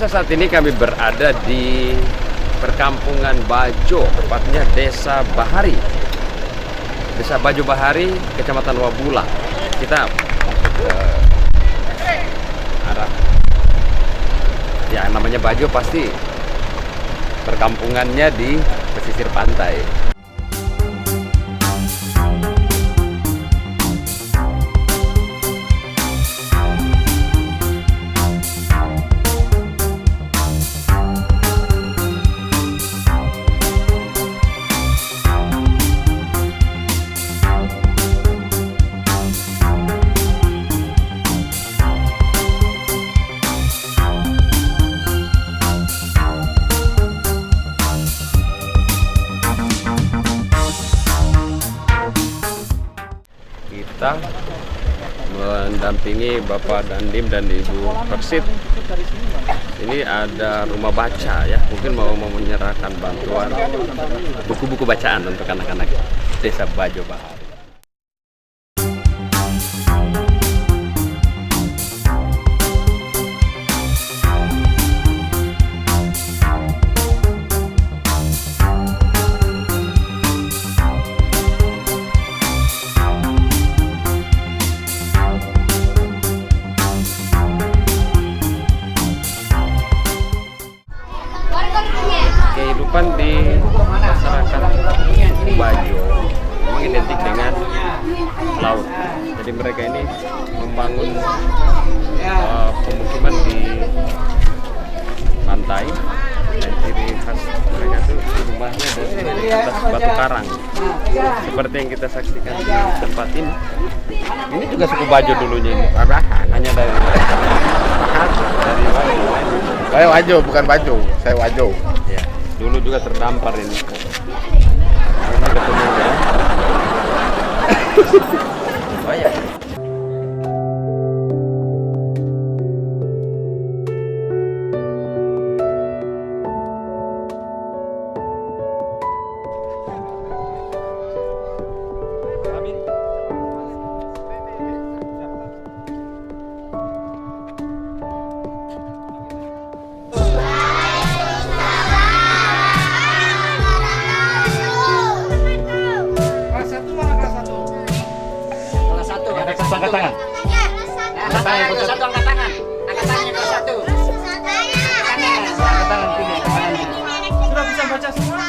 Pemirsa, saat ini kami berada di perkampungan Bajo, tepatnya Desa Bahari. Desa Bajo Bahari, Kecamatan Wabula. Kita masuk ke arah, ya namanya Bajo pasti perkampungannya di pesisir pantai. Kita mendampingi Bapak Dandim dan Ibu Persit. Ini ada rumah baca ya, mungkin mau menyerahkan bantuan buku-buku bacaan untuk anak-anak Desa Bajo Bahari. Kehidupan di masyarakat Bajo memang identik dengan laut. Jadi mereka ini membangun pemukiman di pantai, dan ciri khas mereka itu rumahnya dari atas batu karang. Seperti yang kita saksikan di tempat ini. Ini juga suku Bajo dulunya ini. Hanya dari Bajo. Saya Wajo, bukan Bajo. Saya Wajo. Ya, dulu juga terdampar ini. Ini ketemu ya. Oh ya. Angkat tangan. Angkat tangan yang satu, angkat tangan. Angkat tangan yang satu. Angkat tangan kiri, angkat tangan kiri. Sudah bisa baca semua?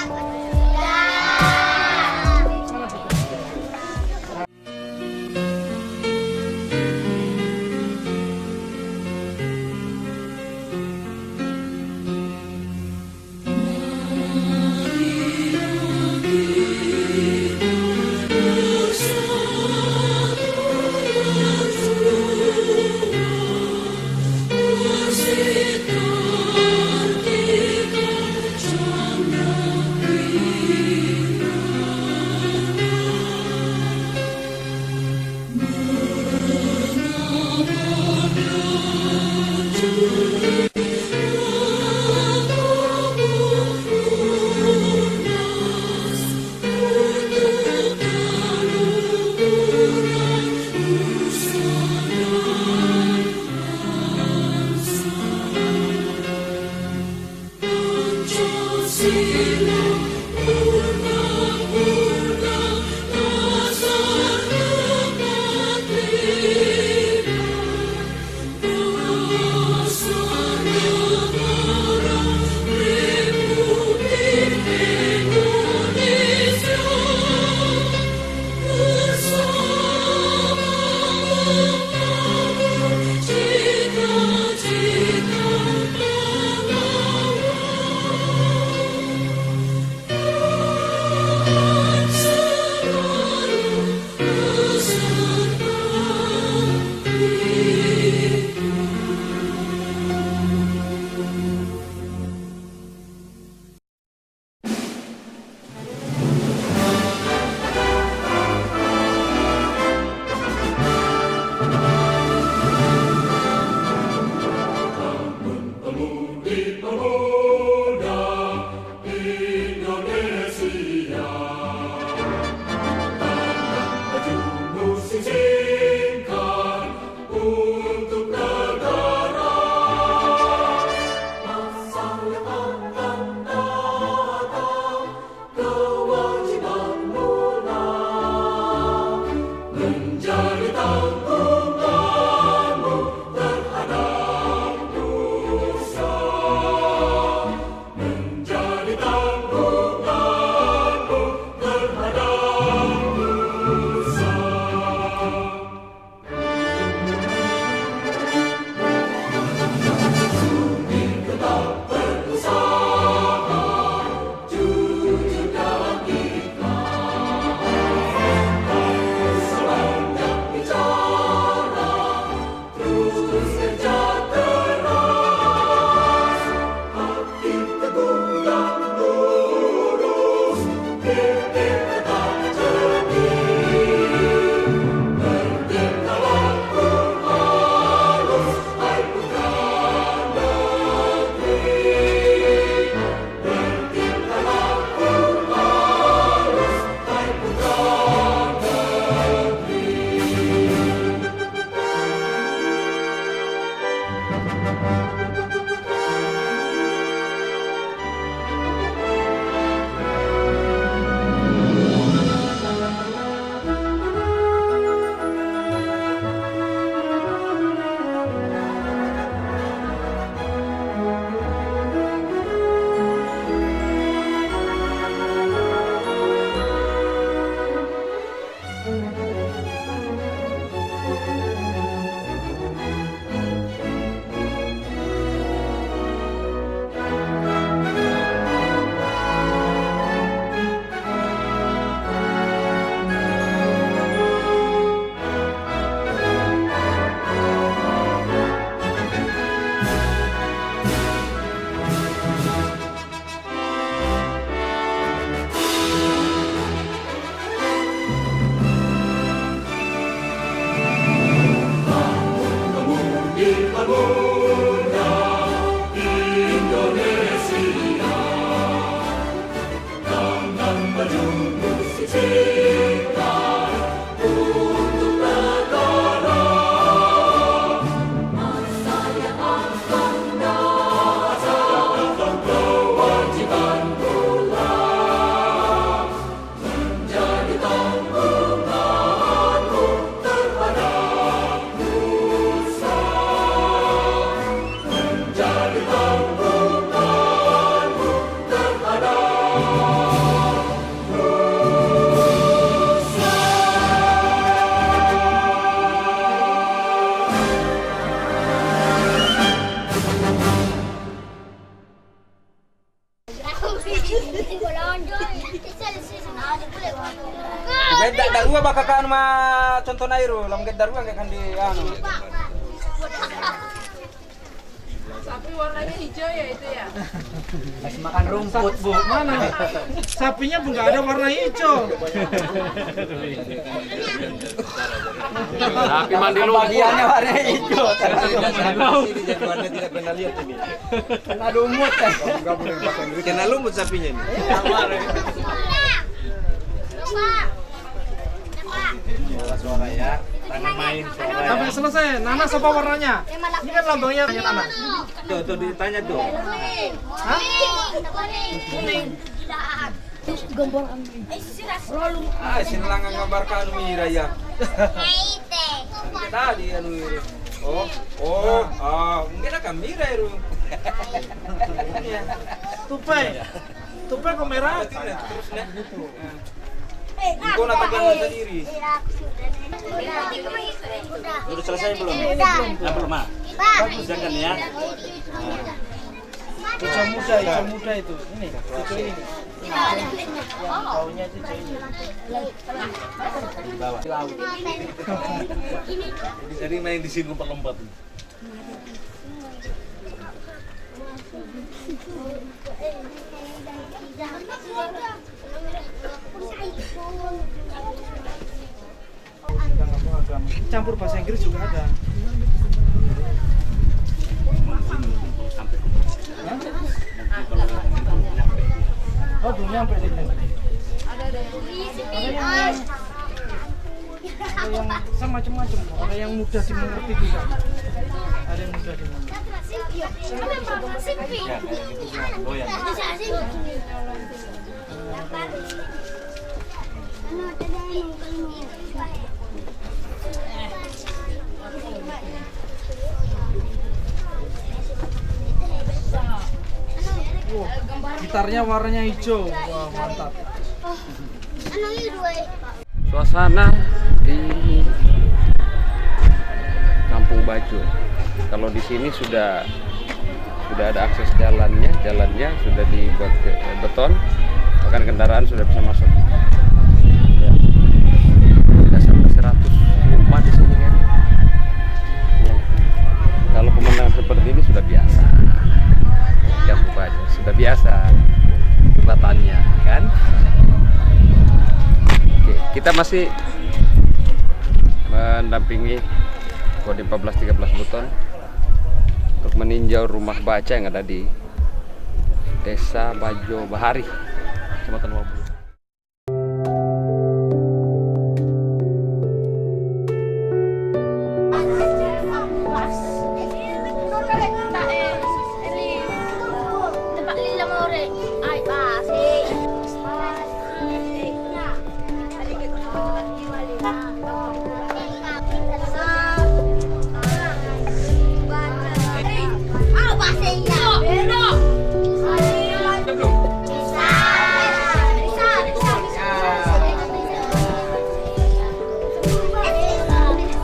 Beda darua baka kan mah contoh nairu, lam ged darua kan di anu. Sapi warnanya hijau ya itu ya? Masih makan rumput, Bu. Mana? Sapinya nggak ada warna hijau. Sapi mandi lumpur. Bagiannya warna hijau. Jadi warna tidak pernah lihat ini. Kena lumut kan. Enggak boleh pakai Inggris. Kena lumut sapinya ini. Suara ya. Tangan main suara. Sampai selesai. Nana apa warnanya? Ini kan lambangnya Nana. Tuh ditanya tuh. Hah? Kuning. Gambar ambil. Silang gambar ka anu mira ya. Tadi anu mira. Mungkin akan mira itu. Tupai kok merah? Terus nih. Kau nak pegang sendiri. Udah selesai belum? Belum mah. Bagus kan ya. Cucu muda itu. Ini, cucu ini. Baunya cucu ini. Di bawah. Jadi main di sini lompat-lompat. Campur bahasa Inggris juga ada. Oh, belum nyampe deh. Ada yang macam-macam. Ada yang mudah dimengerti juga. Ada yang mudah dimengerti. Oh ya. Gitarnya warnanya hijau. Wah, mantap. Suasana di Kampung Bajo. Kalau di sini sudah ada akses jalannya sudah dibuat beton, bahkan kendaraan sudah bisa masuk. Ya. Tidak sampai 100 rumah di sini kan. Ya. Kalau pemandangan seperti ini sudah biasa. Kampung Bajo sudah biasa kegiatannya kan. Oke, kita masih mendampingi Kodim 1413 Buton untuk meninjau rumah baca yang ada di Desa Bajo Bahari, Kecamatan Wabulu.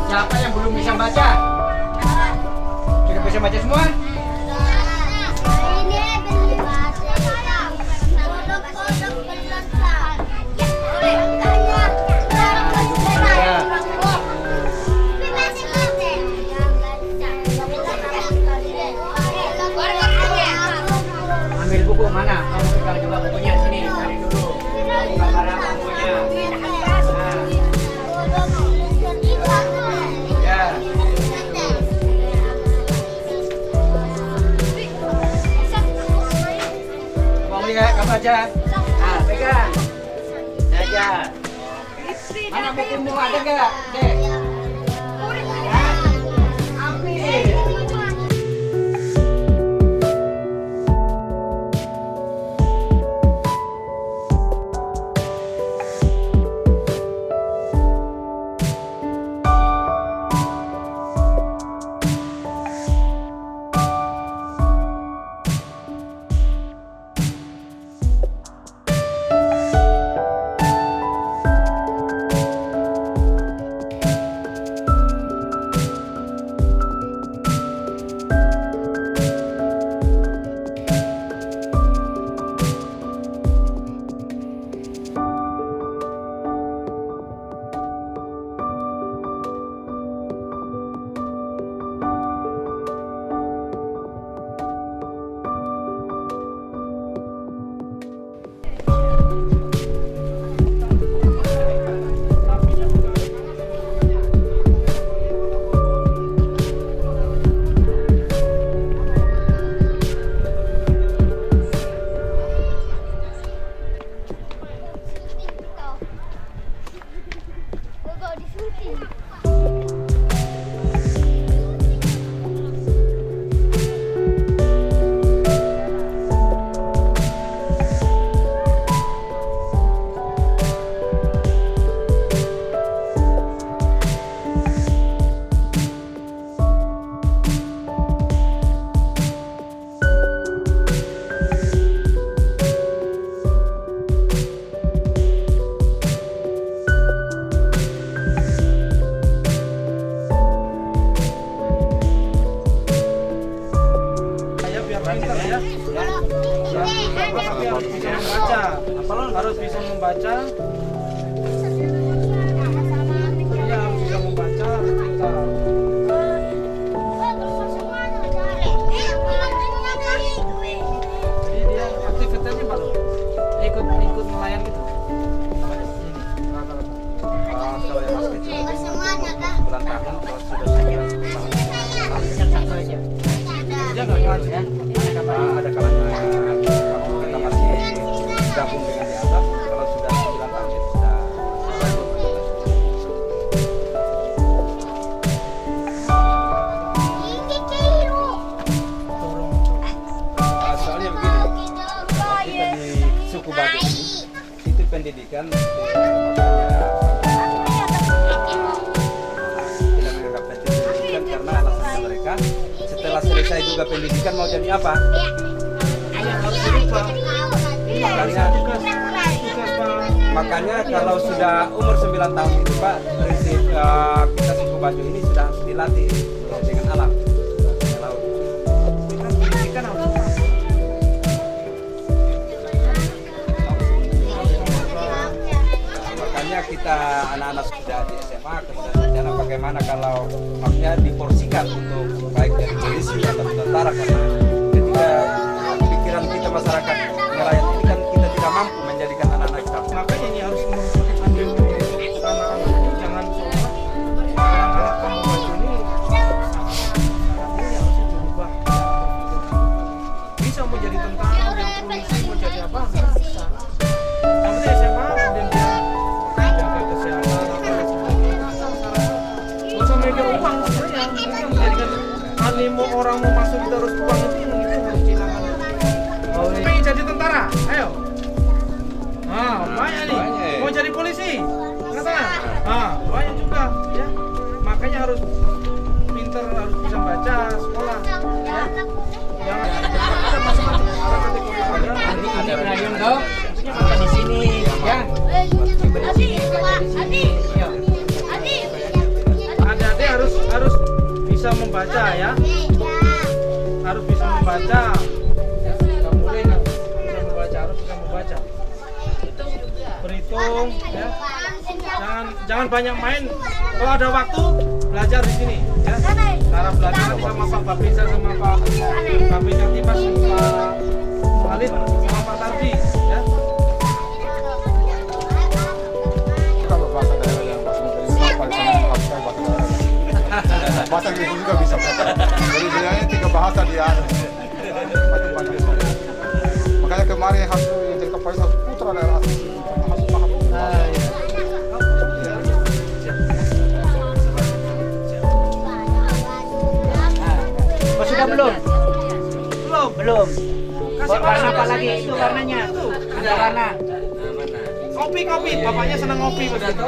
Siapa yang belum bisa baca? Sudah bisa baca semua? Ambil buku mana? Kamu pegang juga bukunya sini. Cari dulu. Mana bukunya? Ya. Mau lihat kamu aja. Nah, pegang. Aja. Mana bukumu ada gak? Dek. Ya. Ambil. Harus bisa membaca. Iya, harus bisa membaca. Jadi dia aktivitasnya baru ikut nelayan gitu. Kalau yang masih kecil bulan tahun kalau sudah satu aja. Dia nggak kelas ya. Ada kalanya kita masih gabung dengan di atas. Kalau sudah 9 tahun itu sudah soalnya begini, kita di suku Bajo ini itu pendidikan tidak menganggap pendidikan karena alasannya mereka setelah selesai juga pendidikan mau jadi apa? Harus berubah. Makanya kalau sudah umur 9 tahun itu Pak, prinsip kita suku Bajo ini sudah harus dilatih dengan alam. Laut. Kan harus makanya kita anak-anak sudah di SMA kemudian rencana bagaimana kalau maksudnya diporsikan untuk baik dari polisi atau tentara, karena ketika pikiran kita masyarakat nelayan ini kan kita tidak mampu menjadikan anak-anak kita. Makanya ini harus mengambil anak-anak ini jangan seolah anak-anak kampung Bajo ini harusnya dirubah. Bisa mau jadi tentara, mau jadi polisi, mau jadi apa, bisa. Yang penting SMA, kemudian dia jaga kesehatan, apa sebagainya. Nggak usah mikir uang sebenarnya, yang menjadikan animo orang mau masuk kita harus uang itu yang harus dihilangkan. Pengen jadi tentara, ayo. Banyak nih. Banyak. Mau jadi polisi, katakan. Banyak juga, ya. Makanya harus pinter, harus bisa baca, sekolah. Ya. Jangan ada macam-macam. Ada kategori ada. Ada Brayun dong. Makan di sini, ya. Adik-adik harus bisa membaca, ya. Harus bisa membaca. Ya, nggak boleh nggak bisa membaca, harus bisa membaca. Berhitung, ya. Jangan banyak main. Kalau ada waktu belajar di sini, ya. Cara belajar sama Pak Babinsa, sama Pak Babinsa Timas, Pak Khalid, sama Pak Tardi, ya. Kalau bahasa daerah yang bahasa Indonesia paling senang pakai bahasa daerah. Bahasa Inggris juga bisa. Jadi sebenarnya 3 bahasa dia. Itu banyak. Makanya kemarin hasil yang jadi kepala putra daerah asli harus paham. Sudah belum? Belum. Kasih Warna apa lagi? Itu warnanya. Ada warna. Kopi, bapaknya senang ngopi begitu.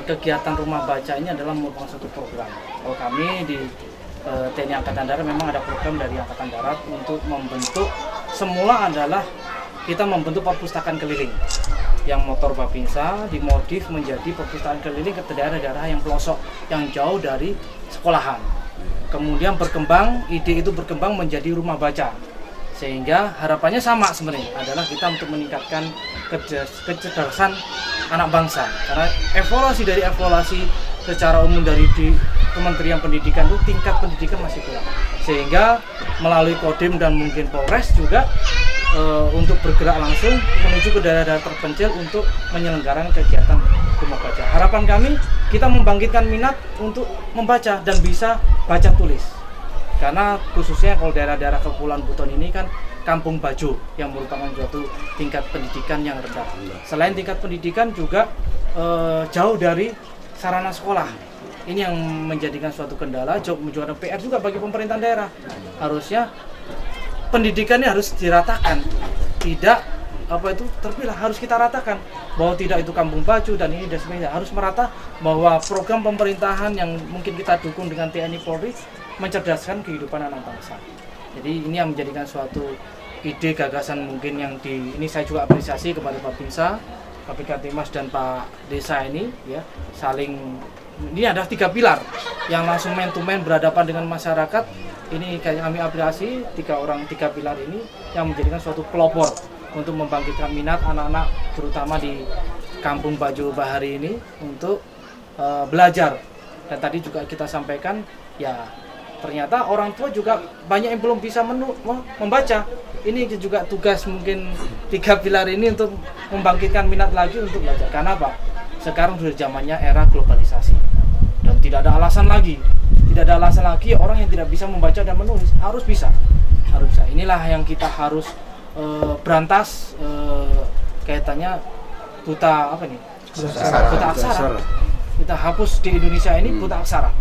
Kegiatan rumah baca ini adalah merupakan suatu program. Kalau kami di TNI Angkatan Darat memang ada program dari Angkatan Darat untuk membentuk, semula adalah kita membentuk perpustakaan keliling yang motor Babinsa dimodif menjadi perpustakaan keliling ke daerah-daerah yang pelosok, yang jauh dari sekolahan. Kemudian ide itu berkembang menjadi rumah baca, sehingga harapannya sama sebenarnya adalah kita untuk meningkatkan kecerdasan anak bangsa, karena evaluasi secara umum dari di Kementerian Pendidikan itu tingkat pendidikan masih kurang, sehingga melalui Kodim dan mungkin Polres juga untuk bergerak langsung menuju ke daerah-daerah terpencil untuk menyelenggarakan kegiatan rumah baca. Harapan kami kita membangkitkan minat untuk membaca dan bisa baca tulis, karena khususnya kalau daerah-daerah Kepulauan Buton ini kan Kampung Bajo yang merupakan suatu tingkat pendidikan yang rendah. Selain tingkat pendidikan juga jauh dari sarana sekolah. Ini yang menjadikan suatu kendala, juga PR juga bagi pemerintah daerah. Harusnya pendidikannya harus diratakan, tidak terpilah, harus kita ratakan bahwa tidak itu Kampung Bajo dan ini dan sebagainya, harus merata bahwa program pemerintahan yang mungkin kita dukung dengan TNI Polri mencerdaskan kehidupan anak bangsa. Jadi ini yang menjadikan suatu ide gagasan mungkin yang ini saya juga apresiasi kepada Pak Binsa, Pak Timas dan Pak Desa ini, ya, ini ada 3 pilar yang langsung man to man berhadapan dengan masyarakat. Ini kami apresiasi 3 pilar ini yang menjadikan suatu pelopor untuk membangkitkan minat anak-anak terutama di Kampung Bajo Bahari ini untuk belajar. Dan tadi juga kita sampaikan, ya, ternyata orang tua juga banyak yang belum bisa membaca. Ini juga tugas mungkin 3 pilar ini untuk membangkitkan minat lagi untuk belajar. Karena apa? Sekarang sudah zamannya era globalisasi dan tidak ada alasan lagi. Tidak ada alasan lagi orang yang tidak bisa membaca dan menulis harus bisa. Inilah yang kita harus berantas kaitannya buta aksara. Kita hapus di Indonesia ini buta aksara.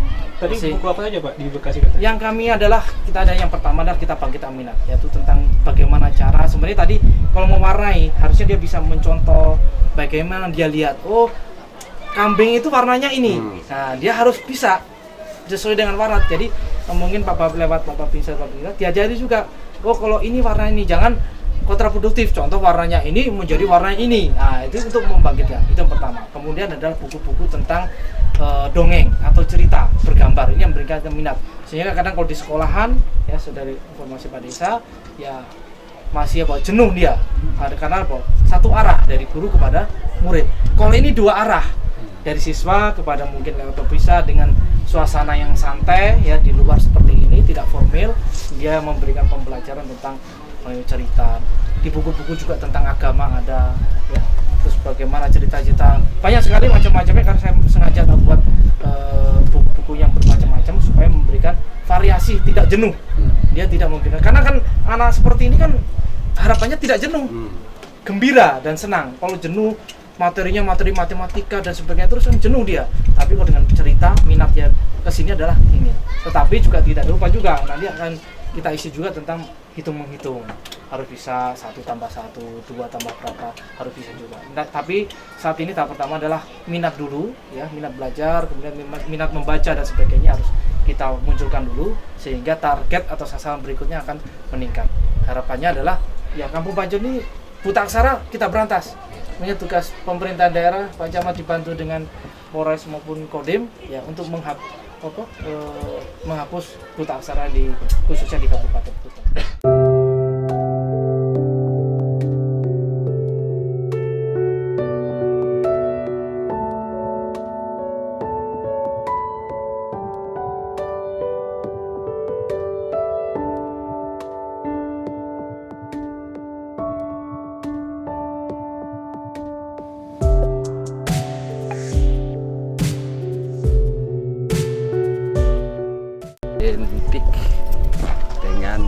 Tadi buku apa saja Pak di Bekasi katanya? Yang kami adalah, kita ada yang pertama adalah kita bangkitkan minat, yaitu tentang bagaimana cara, sebenarnya tadi kalau mewarnai harusnya dia bisa mencontoh bagaimana dia lihat, oh kambing itu warnanya ini. Nah dia harus bisa sesuai dengan warna. Jadi mungkin lewat Bapak Pinsar diajari juga, oh kalau ini warna ini jangan kontraproduktif, contoh warnanya ini menjadi warna ini. Nah itu untuk membangkitkan, itu yang pertama. Kemudian adalah buku-buku tentang dongeng atau cerita bergambar, ini yang memberikan minat. Sehingga kadang kalau di sekolahan ya, dari informasi Pak Desa ya masih jenuh dia, karena apa? Satu arah dari guru kepada murid. Kalau ini 2 arah, dari siswa kepada mungkin lewat bisa dengan suasana yang santai ya, di luar seperti ini, tidak formal, dia memberikan pembelajaran tentang cerita. Di buku-buku juga tentang agama ada ya, terus bagaimana cerita-cerita, banyak sekali macam-macamnya, karena saya sengaja buat buku-buku yang bermacam-macam supaya memberikan variasi, tidak jenuh. Dia tidak memberikan, karena kan anak seperti ini kan harapannya tidak jenuh, gembira dan senang. Kalau jenuh materinya materi matematika dan sebagainya terus kan jenuh dia. Tapi kalau dengan cerita, minatnya kesini adalah ini. Tetapi juga tidak lupa juga nanti akan kita isi juga tentang hitung-menghitung, harus bisa 1 tambah 1, 2 tambah berapa, harus bisa juga. Nah, tapi saat ini tahap pertama adalah minat dulu ya, minat belajar, kemudian minat membaca dan sebagainya harus kita munculkan dulu, sehingga target atau sasaran berikutnya akan meningkat. Harapannya adalah ya Kampung Bajo ini buta aksara kita berantas. Ini tugas pemerintah daerah, Pak Camat dibantu dengan Polres maupun Kodim ya, untuk menghapus buta aksara khususnya di Kabupaten Kutai. Identik dengan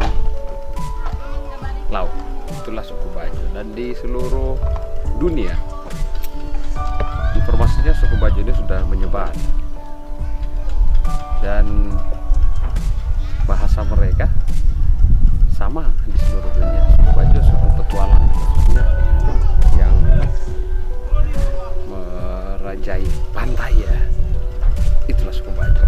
laut, itulah suku Bajo, dan di seluruh dunia informasinya suku Bajo ini sudah menyebar, dan bahasa mereka sama di seluruh dunia. Suku Bajo suku petualang, khususnya yang merajai pantai ya, itulah suku Bajo.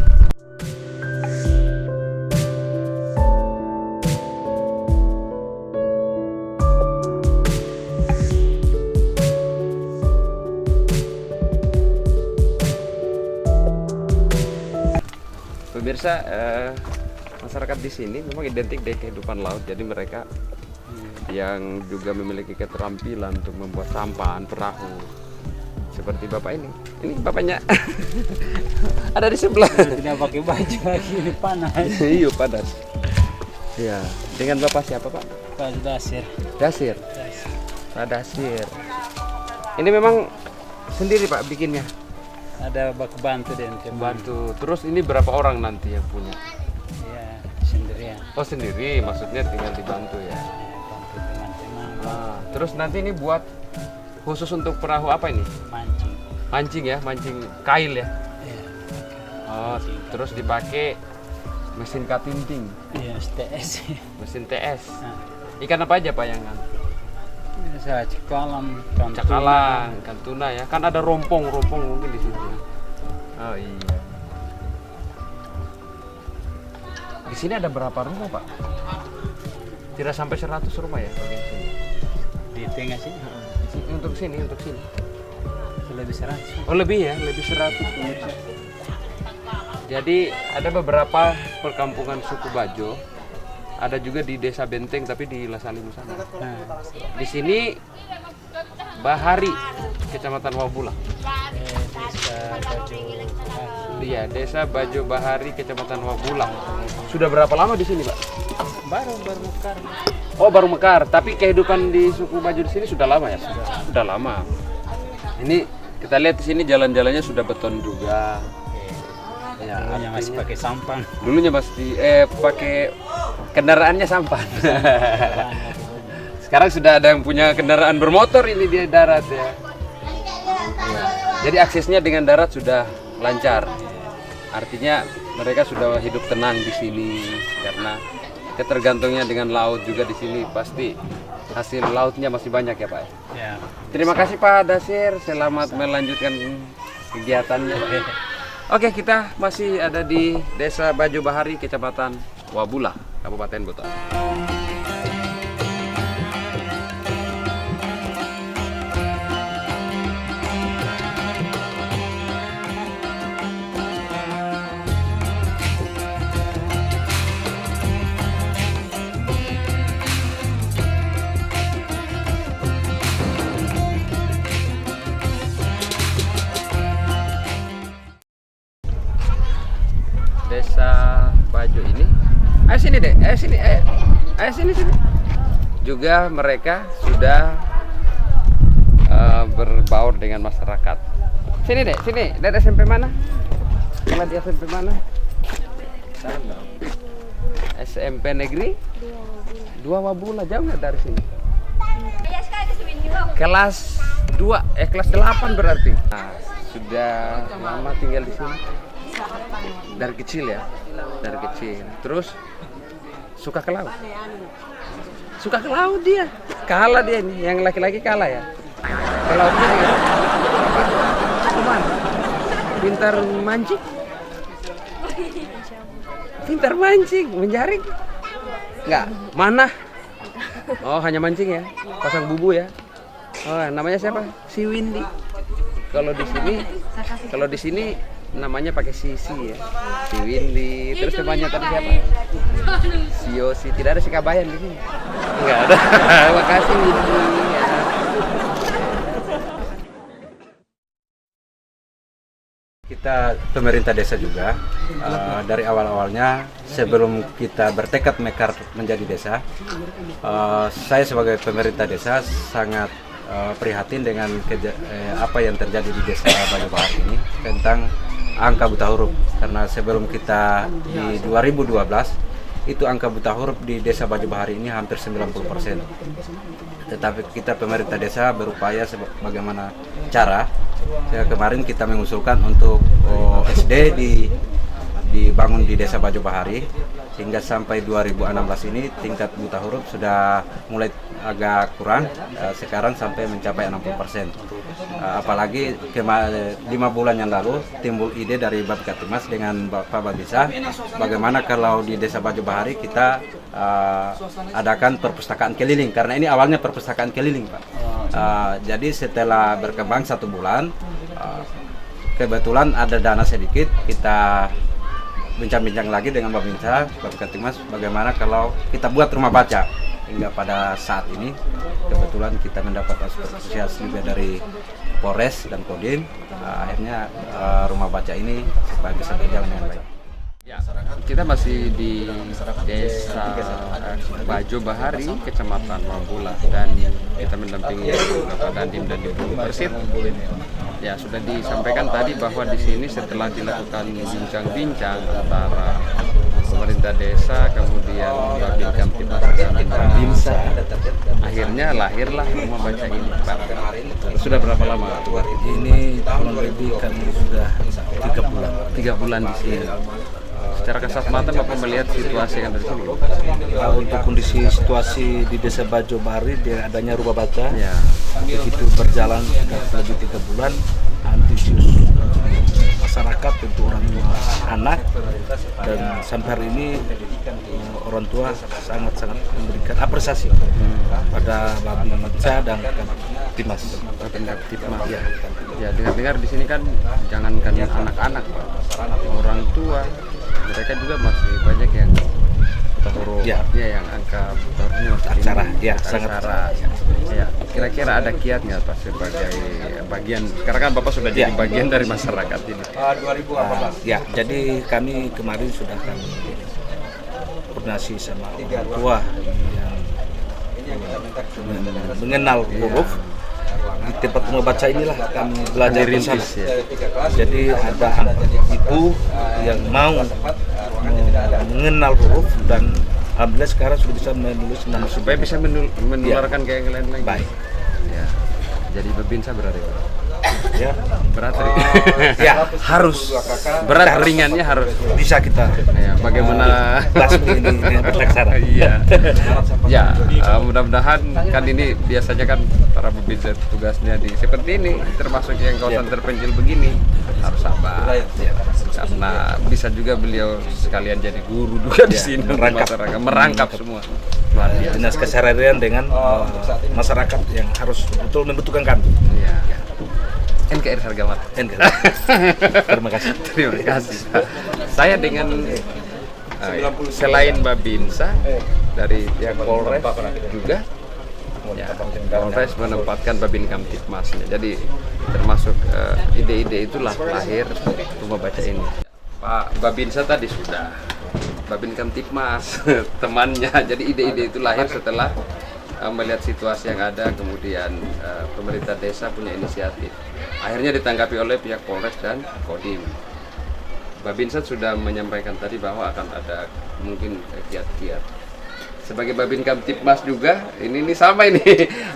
Pemirsa, masyarakat di sini memang identik dengan kehidupan laut. Jadi mereka yang juga memiliki keterampilan untuk membuat sampan, perahu, seperti bapak ini. Ini bapaknya ada di sebelah. Tidak pakai baju lagi, ini panas. Iya panas. Ya, dengan bapak siapa Pak? Pak Dasir. Dasir. Pak Dasir. Ini memang sendiri Pak bikinnya? Ada baku bantu dan Bantu. Terus ini berapa orang nanti yang punya? ya sendirian. Oh sendiri, maksudnya tinggal dibantu ya. Bantu teman-teman Terus nanti ini buat khusus untuk perahu apa ini? mancing. Mancing ya, mancing kail ya. Ya, Oh, terus dipakai mesin katinting, ya STS. mesin TS. Nah, Ikan apa aja Pak yang biasa cakalang, cakalang, ikan tuna ya. Kan ada rompong mungkin di sini. Oh iya. Di sini ada berapa rumah Pak? Tidak sampai 100 rumah ya bagian sini. di tengah sini. Untuk sini. Lebih 100. Oh lebih ya, lebih 100 pemirsa. Jadi ada beberapa perkampungan suku Bajo, ada juga di Desa Benteng tapi di Lasalimu sana. Nah, Di sini Bahari, Kecamatan Wabula. desa Bajo Bekasi. Iya, Desa Bajo Bahari, Kecamatan Wabula. Sudah berapa lama di sini, Pak? Baru mekar. Oh, baru mekar. Tapi kehidupan di suku Bajo di sini sudah lama ya? Sudah lama. Ini kita lihat di sini jalan-jalannya sudah beton juga. Ya, Dulunya masih pakai sampan. dulunya pasti pakai kendaraannya sampan. Sekarang sudah ada yang punya kendaraan bermotor ini di darat ya. Ya. Jadi aksesnya dengan darat sudah lancar. Artinya mereka sudah hidup tenang di sini karena ketergantungnya dengan laut juga di sini, pasti hasil lautnya masih banyak ya Pak. Ya. Terima kasih Pak Dasir, selamat melanjutkan kegiatannya. Oke, kita masih ada di Desa Bajo Bahari, Kecamatan Wabula, Kabupaten Buton. Desa Bajo ini, ayo sini deh, ayo sini, ayo sini. Juga mereka sudah berbaur dengan masyarakat. Sini deh, sini. Dari SMP mana? Sekolah di SMP mana? SMP Negeri 2 Wabula, jauh nggak dari sini? Kelas 2, kelas 8 berarti. Nah, sudah lama tinggal di sini. Dari kecil ya, dari kecil. Terus suka ke laut. Suka ke laut dia. Kalah dia ini, yang laki-laki kalah ya. Ke lautnya dia. Cuman pintar mancing. Pintar mancing, menjaring. Enggak, mana? Oh, hanya mancing ya. Pasang bubu ya. Oh, namanya siapa? Si Windy. Kalau di sini namanya pakai Sisi ya, si Windy. Terus temannya tadi siapa? Si Yosi. Tidak ada si Kabayan di sini. Enggak ada. Makasih Windy ya. Kita pemerintah desa juga dari awal-awalnya sebelum kita bertekad mekar menjadi desa, saya sebagai pemerintah desa sangat prihatin dengan apa yang terjadi di Desa Bajo Bahari ini tentang angka buta huruf, karena sebelum kita di 2012 itu angka buta huruf di Desa Bajo Bahari ini hampir 90%. Tetapi kita pemerintah desa berupaya bagaimana cara. Kemarin kita mengusulkan untuk SD dibangun di Desa Bajo Bahari, hingga sampai 2016 ini tingkat buta huruf sudah mulai agak kurang, sekarang sampai mencapai 60%. Apalagi 5 bulan yang lalu timbul ide dari Babkatimas dengan Bapak Babisa, bagaimana kalau di Desa Bajo Bahari kita adakan perpustakaan keliling, karena ini awalnya perpustakaan keliling Pak. Jadi setelah berkembang 1 bulan, kebetulan ada dana sedikit, kita bincang-bincang lagi dengan Babinsa, Babkatimas, bagaimana kalau kita buat rumah baca. Hingga pada saat ini kebetulan kita mendapat asosiasi juga dari Polres dan Kodim, akhirnya rumah baca ini supaya bisa berjalan dengan baik. Ya, kita masih di Desa Bajo Bahari, Kecamatan Wabula, dan kita mendampingi Bapak Dandim dan Ibu Persit. Ya, sudah disampaikan tadi bahwa di sini setelah dilakukan bincang-bincang antara pemerintah desa, kemudian Babin Kamtibmas dan Babinsa, akhirnya lahirlah rumah baca ini Pak. Sudah berapa lama? Ini kurang lebih kan sudah 3 bulan. 3 bulan di sini. Secara kasat mata Bapak melihat situasi yang dari sini. Untuk kondisi situasi di Desa Bajo Bahari, dengan adanya rumah baca, Ya. begitu berjalan sudah lebih 3 bulan, antusias masyarakat untuk orang tua anak, dan sampai hari ini orang tua sangat-sangat memberikan apresiasi pada Babinsa dan Kamtibmas. Ya. Ya, dengar-dengar di sini kan jangankan anak-anak, Pak. Orang tua mereka juga masih banyak yang buta huruf, Ya. yang angka buta hurufnya masih Aksara, tinggi. ya, sangat. Aksara. Ya, kira-kira ada kiat nggak Pak sebagai bagian, karena kan Bapak sudah jadi bagian dari masyarakat ini. 2018. Ya, jadi kami kemarin sudah kami koordinasi sama orang tua yang mengenal huruf. Di tempat rumah baca inilah kami belajar bersama. Jadi ada ibu yang mau mengenal huruf dan alhamdulillah sekarang sudah bisa menulis nama Supaya bisa menularkan ke yang lain lagi. Baik. Ya. Jadi Babinsa berarti Pak. Ya, Berat ya harus berat ringannya harus bisa kita. ya, bagaimana Basmi ini berlaksana. iya ya, mudah-mudahan kan ini biasanya kan para Babinsa tugasnya di seperti ini, termasuk yang kawasan terpencil begini harus sabar ya. Karena bisa juga beliau sekalian jadi guru juga di sini, merangkap semua. Luar biasa. Dinas keseharian dengan masyarakat yang harus betul membutuhkan kami. Iya. NKRI Hargamata. Terima kasih. Terima kasih. Saya dengan selain Babinsa dari pihak Polres juga, ya, Polres menempatkan Babin Kamtipmasnya. Jadi termasuk ide-ide itulah lahir rumah baca ini. Pak Babinsa tadi sudah, Babin Kamtipmas temannya. Jadi ide-ide itu lahir setelah melihat situasi yang ada, kemudian pemerintah desa punya inisiatif. Akhirnya ditanggapi oleh pihak Polres dan Kodim. Babinsa sudah menyampaikan tadi bahwa akan ada mungkin kiat-kiat. Sebagai Babin Kamtipmas juga, ini sama ini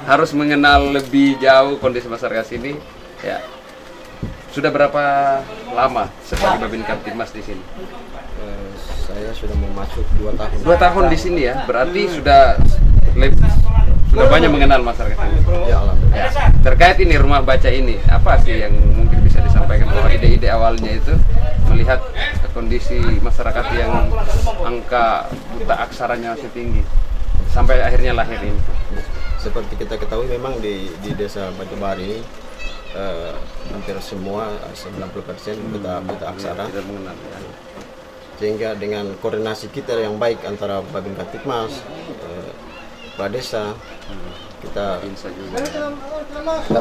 harus mengenal lebih jauh kondisi masyarakat sini. Ya, sudah berapa lama sebagai Babin Kamtipmas di sini? Saya sudah mau masuk 2 tahun. 2 tahun di sini ya, berarti sudah banyak mengenal masyarakat ini. Ya, alhamdulillah. Ya. Terkait ini rumah baca ini, apa sih yang mungkin bisa disampaikan bahwa ide-ide awalnya itu melihat kondisi masyarakat yang angka buta aksaranya masih tinggi sampai akhirnya lahir ini? Seperti kita ketahui memang di desa Bajobari ini hampir semua 90% buta aksara. Tidak mengenal. Ya. Sehingga dengan koordinasi kita yang baik antara Babin Kamtipmas, Kepala Desa, kita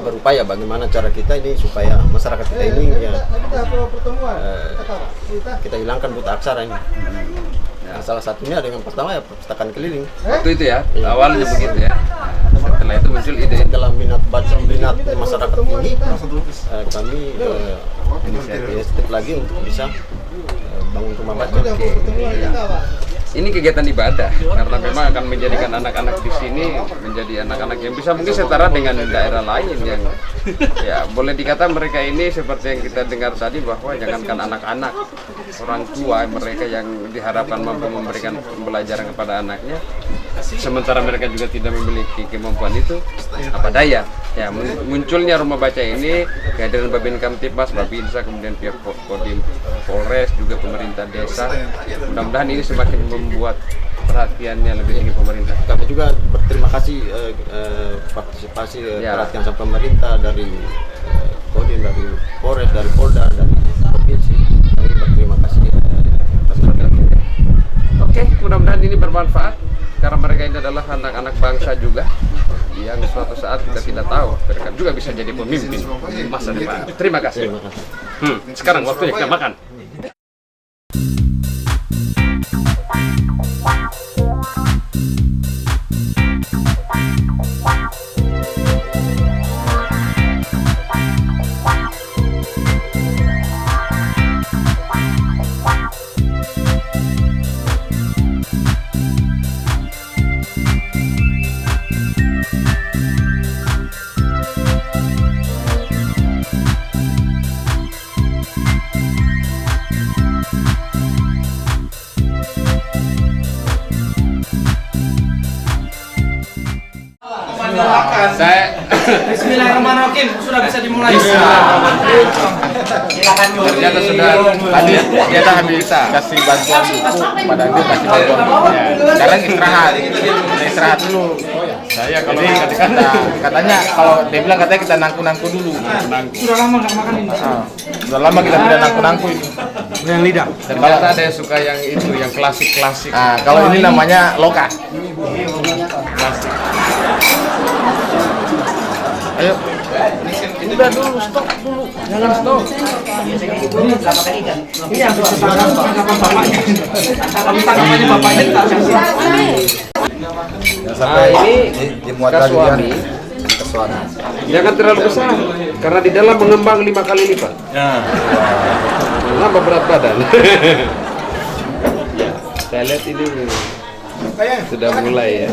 berupaya bagaimana cara kita ini supaya masyarakat kita ini ya, kita hilangkan buta aksara ini. Nah, salah satunya dengan pertama ya perpustakaan keliling. Waktu itu ya, awalnya begitu ya. Setelah itu muncul ide. Setelah minat masyarakat tinggi, kami inisiatif lagi untuk bisa bangun rumah baca. Ini kegiatan ibadah karena memang akan menjadikan anak-anak di sini menjadi anak-anak yang bisa mungkin setara dengan daerah lain yang ya boleh dikata mereka ini seperti yang kita dengar tadi bahwa jangankan anak-anak, orang tua mereka yang diharapkan mampu memberikan pembelajaran kepada anaknya, sementara mereka juga tidak memiliki kemampuan itu, apa daya ya munculnya rumah baca ini, kehadiran Babin Kamtipmas, Babinsa, kemudian pihak Kodim, Polres, juga pemerintah desa. Mudah-mudahan ini semakin membuat perhatiannya lebih tinggi pemerintah. Kami juga berterima kasih partisipasi perhatian sama pemerintah dari Kodim, dari Polres, dari Polda, dari provinsi. Kami berterima kasih atas perhatian. Oke, mudah-mudahan ini bermanfaat karena mereka ini adalah anak-anak bangsa juga yang suatu saat kita tidak tahu mereka juga bisa jadi pemimpin masa depan. Terima kasih. Sekarang waktunya kita makan. Bismillahirrahmanirrahim, sudah bisa dimulai. Ternyata sudah habis, kita bisa kasih bantuan buku pada dia, kasih bantuan bukunya. Sekarang istirahat dulu. Saya kalau katanya kalau dia bilang katanya kita nangku dulu. Sudah lama nggak makan ini. Sudah lama kita tidak nangku ini. Yang lidah. Dan kalau ada yang suka yang itu, yang klasik. Nah, kalau ini namanya loka. Klasik. Ayo. Udah dulu, stop dulu. Jangan stop. Ini tangkapan ikan. Ini yang tangkapan bapaknya. Tangkapannya bapaknya tak kasih. Nah, ini dimuat bekas lagi suami. Jangan terlalu besar, karena di dalam mengembang 5 kali lipat. Nambah berat badan. Ya, saya lihat ini sudah mulai ya.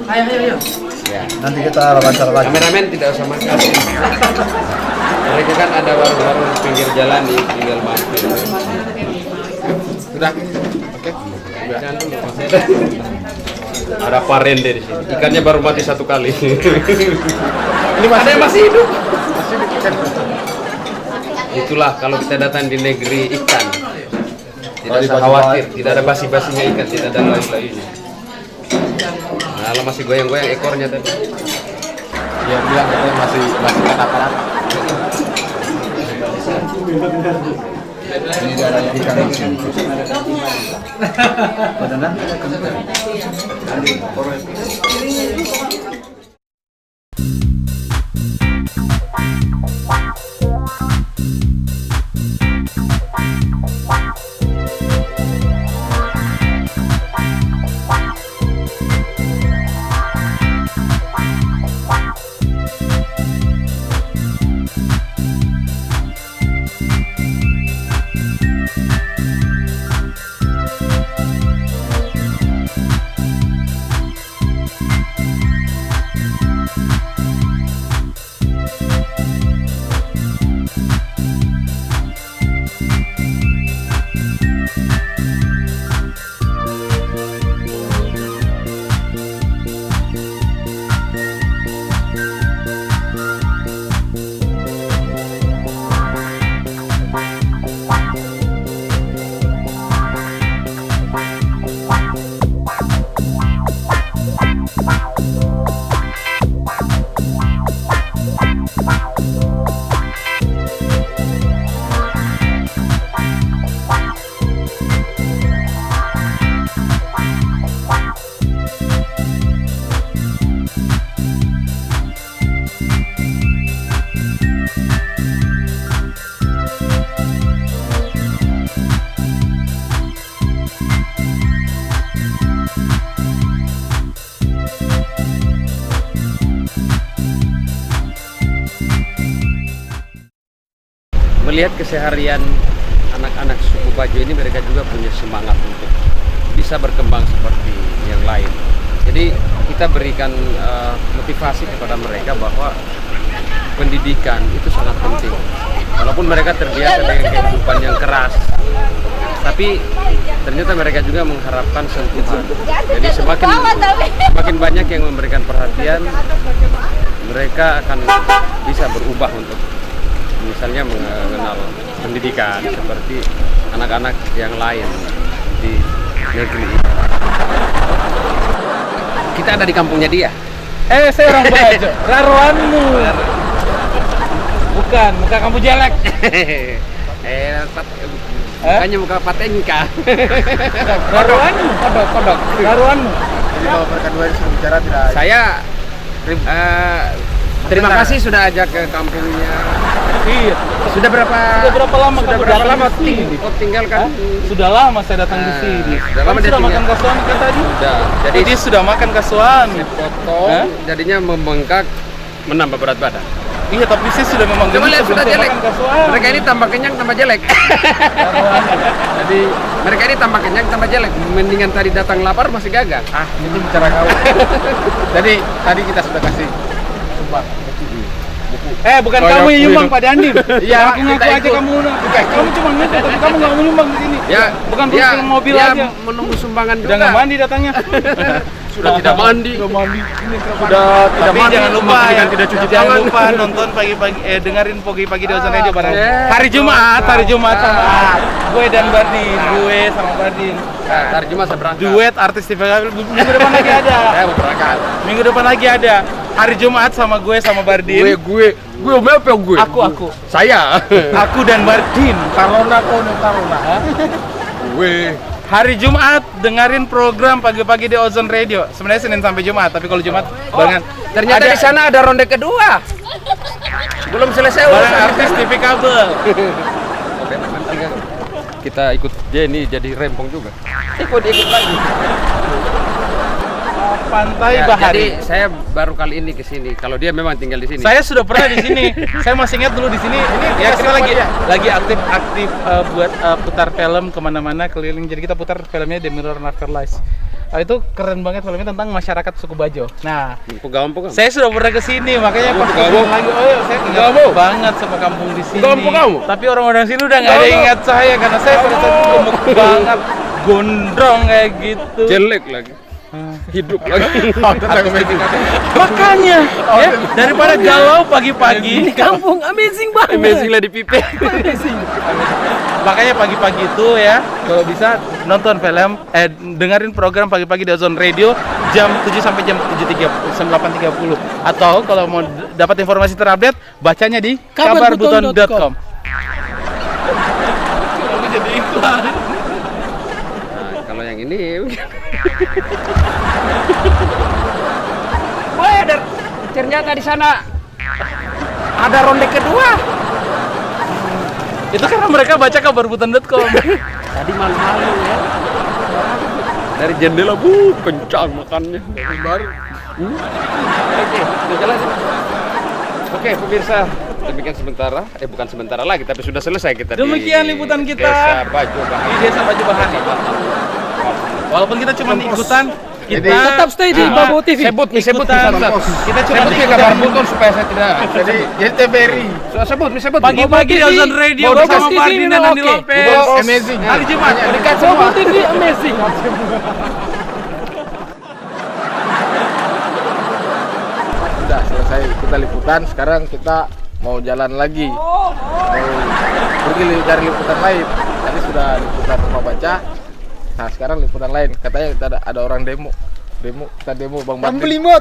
Ayo. Ya. Nanti kita wawancara lagi. Kameramen tidak usah makan. Mereka kan ada warung-warung di pinggir jalan nih, tinggal mampir. Sudah, oke. Jangan dulu, masih ada. Ada parende di sini. Ikannya baru mati 1 kali. Ini ada yang masih hidup. Itulah kalau kita datang di negeri ikan. Tidak usah khawatir, tidak ada basi-basinya ikan, tidak ada lain-lainnya. Nah, masih goyang-goyang ekornya tadi. Dia bilang katanya masih kan aparat. Ini ada ikan di sini. Melihat keseharian anak-anak suku Bajo ini, mereka juga punya semangat untuk bisa berkembang seperti yang lain. Jadi kita berikan motivasi kepada mereka bahwa pendidikan itu sangat penting. Walaupun mereka terbiasa dengan kehidupan yang keras, tapi ternyata mereka juga mengharapkan sentuhan. Jadi semakin banyak yang memberikan perhatian, mereka akan bisa berubah untuk misalnya mengenal pendidikan seperti anak-anak yang lain di negeri ini. Kita ada di kampungnya dia. Saya orang Bajo. Raruanmu. Bukan, muka kamu jelek. Makanya muka patenka. Raruanmu, kodok. Raruanmu. Jadi kalau mereka dua sudah bicara tidak. Saya terima kasih sudah ajak ke kampungnya. Iya. Sudah berapa lama tinggalkan? Sudah lama saya datang di sini. Sudah makan kasuan kan tadi? Sudah. Jadi dia sudah makan kasuan. Potong, jadinya membengkak, menambah berat badan. Iya, tapi sih sudah memang Coba lihat sudah jelek. makan kasuan. Mereka ini tambah kenyang, tambah jelek. Jadi mereka ini tambah kenyang, tambah jelek. Mendingan tadi datang lapar masih gagah. Ini bicara kau. Jadi tadi kita sudah kasih sumpah. Bukan kamu yang nyumbang Pak Dandim. Iya, ngaku aja kamu. Kamu cuma ngecek tapi kamu nggak mau nyumbang di sini. Ya, bukan perusahaan mobil aja. Menunggu sumbangan juga. Udah nggak mandi datangnya. Sudah tidak mandi. Sudah tidak mandi. Jangan lupa ya. Tidak cuci Jangan tangan. lupa nonton pagi-pagi dengerin pagi-pagi di Ocean Radio bareng. Hari Jumat sama gue dan Bardin. Gue sama Bardin. Hari Jumat saya berangkat. Duet artis TV minggu depan lagi ada. Saya mau berangkat. Minggu depan lagi ada. Hari Jumat sama gue sama Bardin. Gue apa gue? Aku. Saya. Aku dan Bardin. Karona kau nih Karona. Gue Hari Jumat dengerin program pagi-pagi di Ozon Radio. Sebenarnya Senin sampai Jumat, tapi kalau Jumat barengan. Ternyata di sana ada ronde kedua. Belum selesai bareng artis TV kabel. Oke, nanti kita ikut Jenny jadi rempong juga. Ikut lagi. Pantai Ya, Bahari. jadi saya baru kali ini ke sini. Kalau dia memang tinggal di sini. Saya sudah pernah di sini. Saya masih ingat dulu di sini. Ini ya kita lagi aktif buat putar film kemana-mana keliling. Jadi kita putar filmnya The Mirror Never Lies. Itu keren banget filmnya tentang masyarakat suku Bajo. Nah, Pegawai. saya sudah pernah ke sini, makanya pas Pegawai. lagi saya ingat banget sama kampung di sini. Pegawai. Tapi orang-orang sini udah nggak ada yang ingat saya karena saya pada saat itu gemuk banget, gondrong kayak gitu. Jelek lagi. Hidup lagi. Makanya ya, daripada galau pagi-pagi Kampung amazing banget. Amazing lah di pipe. makanya pagi-pagi itu ya kalau bisa nonton film dengerin program pagi-pagi di Ozon Radio jam 7 sampai jam 8.30 atau kalau mau dapat informasi terupdate bacanya di kabarbuton.com. Jadi iklan. Nah, kalau yang ini Wah, ternyata di sana ada ronde kedua. Itu karena mereka baca kabarbuton.com. Tadi malu-malu ya. dari jendela kencang makannya. Baru. Oke, udah jalan. Oke, pemirsa, demikian sementara, bukan sementara lagi, tapi sudah selesai kita. Demikian di liputan kita Desa Bajo Bahari. di Desa Bajo Bahari. Walaupun kita cuma ikutan, kita tetap stay di Babo TV. Sebut ikutan. Kita cuma sebut ikutan kabar buton supaya saya tidak. jadi TVRI. Sebut. Pagi-pagi di Ozon Radio Babo bersama TV Martin dan memang Andi oke. Lopez. Amazing. Hari Jumat. Dekat Babo semua. TV amazing. Sudah selesai kita liputan, sekarang kita mau jalan lagi. Mau pergi cari liputan lain. Tadi sudah liputan rumah baca. Nah, sekarang liputan lain. Katanya kita ada orang demo. Kita demo Bang Martin. Tampil lima.